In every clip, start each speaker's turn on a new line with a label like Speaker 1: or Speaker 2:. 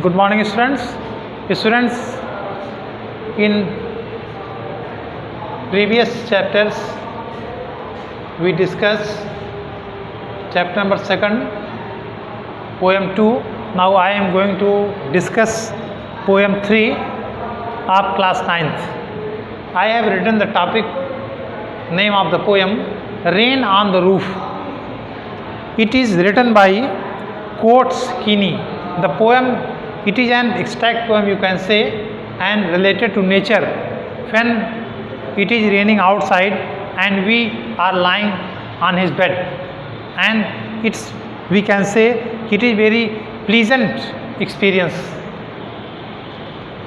Speaker 1: Good morning, students. Students, in previous chapters we discussed chapter number 2, poem 2. Now I am going to discuss poem 3 of class 9th. I have written the topic, name of the poem, Rain on the Roof. It is written by Coates Heaney. The poem, it is an extract poem, you can say, and related to nature. When it is raining outside and we are lying on his bed, and it's, we can say, it is very pleasant experience.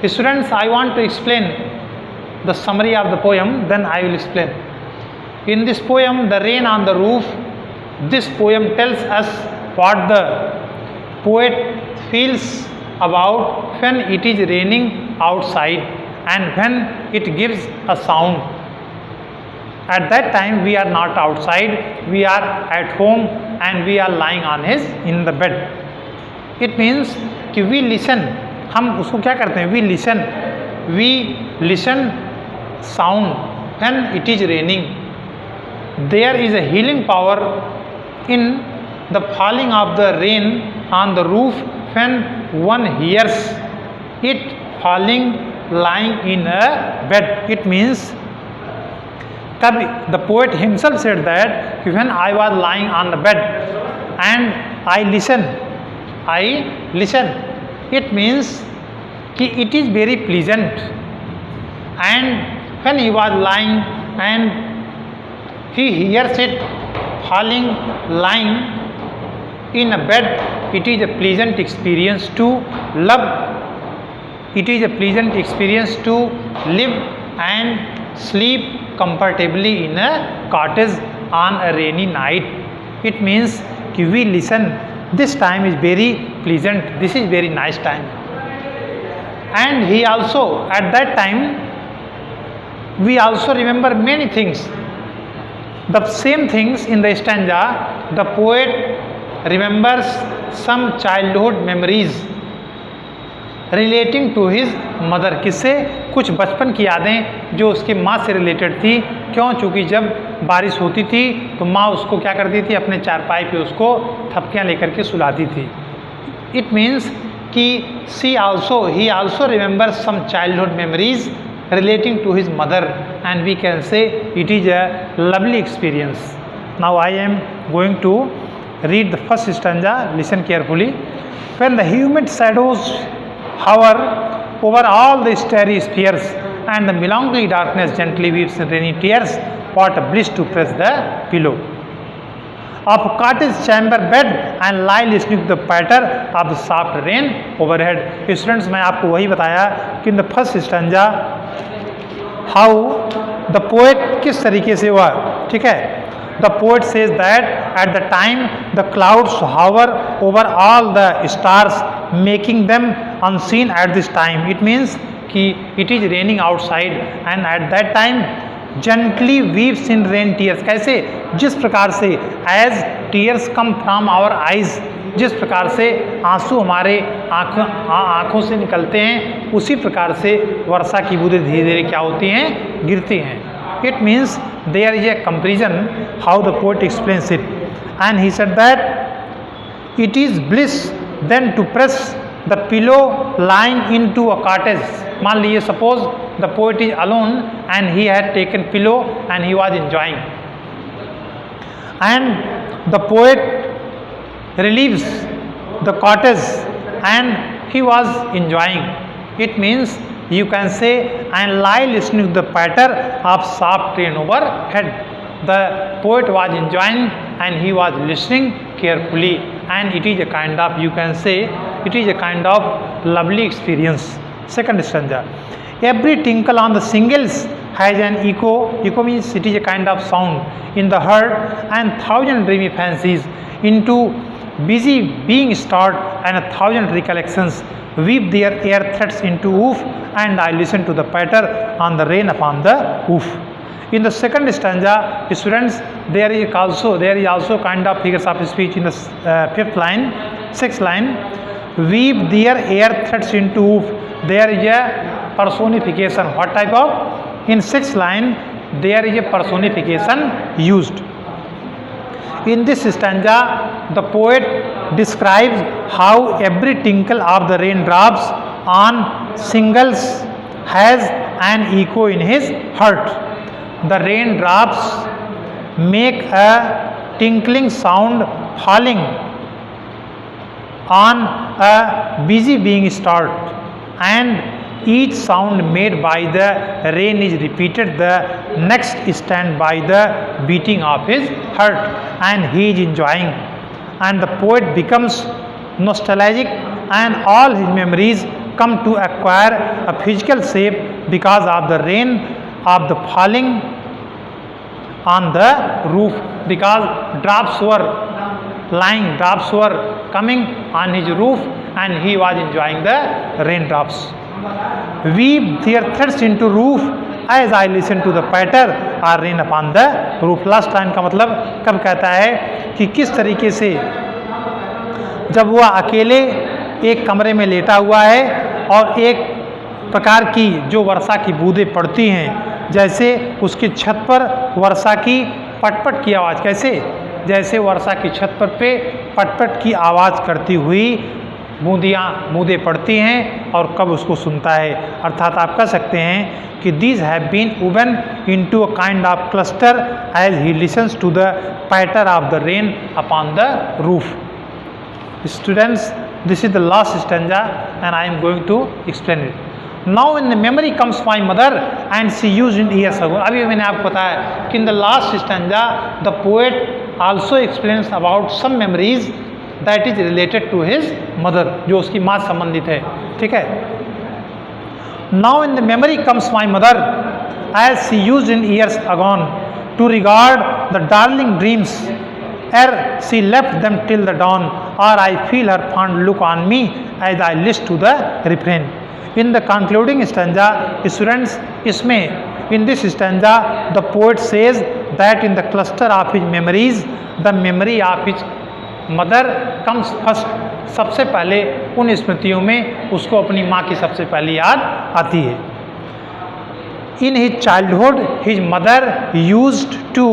Speaker 1: Students, I want to explain the summary of the poem, then I will explain. In this poem, The Rain on the Roof, this poem tells us what the poet feels about when it is raining outside and when it gives a sound. At that time we are not outside, we are at home and we are lying on his in the bed. It means कि we listen, हम उसको क्या करते हैं, we listen sound when it is raining. There is a healing power in the falling of the rain on the roof when one hears it falling lying in a bed. It means the poet himself said that when I was lying on the bed and I listen, it means it is very pleasant. And when he was lying and he hears it falling lying in a bed, it is a pleasant experience to love. It is a pleasant experience to live and sleep comfortably in a cottage on a rainy night. It means we listen. This time is very pleasant. This is very nice time. And he also, at that time, we also remember many things. The same things in the stanza, the poet remembers some childhood memories relating to his mother. किससे? कुछ बचपन की यादें जो उसकी माँ से related थी. क्यों? चूँकि जब बारिश होती थी तो माँ उसको क्या करती थी, अपने चारपाई पे उसको थपकियाँ लेकर के सुलाती थी. इट मीन्स कि he also remembers some childhood memories relating to his mother, and we can say it is a lovely experience. Now I am going to read the first stanza. Listen carefully. When the humid shadows hover over all the starry spheres and the melancholy darkness gently weeps in rainy tears, what a bliss to press the pillow of a cottage chamber bed and lie listening to the patter of the soft rain overhead. Students, मैं आपको वही बताया कि in the first stanza how the poet किस तरीके से हुआ, ठीक है. The poet says that at the time the clouds hover over all the stars, making them unseen at this time. It means कि it is raining outside and at that time gently weeps in rain tears. कैसे? जिस प्रकार से as tears come from our eyes, जिस प्रकार से आंसू हमारे आँखों से निकलते हैं, उसी प्रकार से वर्षा की बूंदें धीरे धीरे क्या होती हैं, गिरती हैं. It means there is a comparison how the poet explains it, and he said that it is bliss then to press the pillow lying into a cottage. मान लीजिए suppose the poet is alone and he had taken pillow and he was enjoying, and the poet relieves the cottage and he was enjoying. It means you can say and lie listening to the patter of soft rain overhead. The poet was enjoying and he was listening carefully, and it is a kind of, you can say, it is a kind of lovely experience. Second stanza. Every tinkle on the shingles has an echo. Echo means it is a kind of sound in the heart, and thousand dreamy fancies into busy being stirred, and a thousand recollections weave their air threads into woof, and I listen to the patter on the rain upon the woof. In the second stanza, students, there is also kind of figures of speech in the fifth line, sixth line. weave their air threads into woof. There is a personification. What type of? In 6th line, there is a personification used. In this stanza, the poet describes how every tinkle of the raindrops on shingles has an echo in his heart. The raindrops make a tinkling sound falling on a busy being start, and each sound made by the rain is repeated the next instant by the beating of his heart, and he is enjoying, and the poet becomes nostalgic, and all his memories come to acquire a physical shape because of the rain of the falling on the roof, because drops were coming on his roof and he was enjoying the raindrops. Weave their threads into roof as I listen to the patter or rain upon the roof. Last line का मतलब कब कहता है कि किस तरीके से जब वह अकेले एक कमरे में लेटा हुआ है और एक प्रकार की जो वर्षा की बूंदें पड़ती हैं, जैसे उसकी छत पर वर्षा की पटपट की आवाज़, कैसे जैसे वर्षा की छत पर पे पटपट की आवाज़ करती हुई बूंदें पड़ती हैं और कब उसको सुनता है। अर्थात आप कह सकते हैं कि these have been woven into a kind of cluster as he listens to the patter of the rain upon the roof. Students, this is the last stanza and I am going to explain it. Now in the memory comes my mother and she used in years ago. अभी मैंने आपको बताया कि in the last stanza the poet also explains about some memories that is related to his mother, जो उसकी माँ संबंधित है। ठीक है। Now in the memory comes my mother as she used in years agone to regard the darling dreams ere she left them till the dawn, or I feel her fond look on me as I listen to the refrain. In the concluding stanza, students, इसमें in this stanza the poet says that in the cluster of his memories the memory of his mother comes first. सबसे पहले उन स्मृतियों में उसको अपनी माँ की सबसे पहली याद आती है। In his childhood his mother used to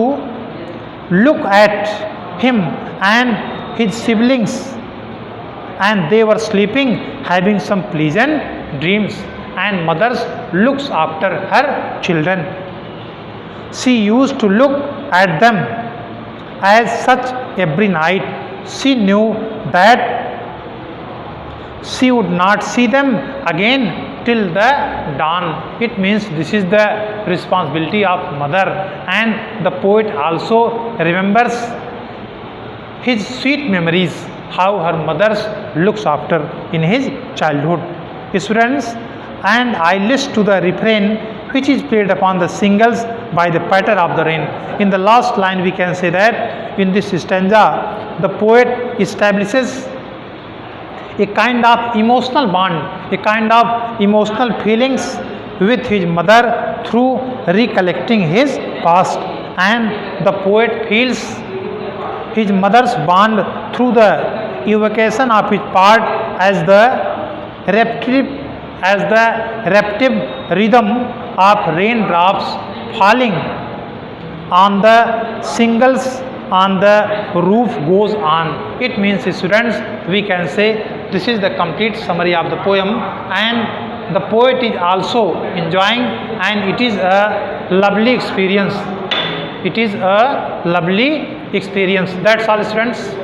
Speaker 1: look at him and his siblings and they were sleeping having some pleasant dreams, and mothers looks after her children. She used to look at them as such every night. She knew that she would not see them again till the dawn. It means this is the responsibility of mother, and the poet also remembers his sweet memories, how her mother looks after in his childhood. Students, and I listen to the refrain which is played upon the shingles by the patter of the rain. In the last line we can say that in this stanza the poet establishes a kind of emotional bond, a kind of emotional feelings with his mother through recollecting his past, and the poet feels his mother's bond through the evocation of his part as the repetitive rhythm of raindrops falling on the shingles on the roof goes on. It means, students, we can say this is the complete summary of the poem, and the poet is also enjoying, and it is a lovely experience. It is a lovely experience. That's all, students.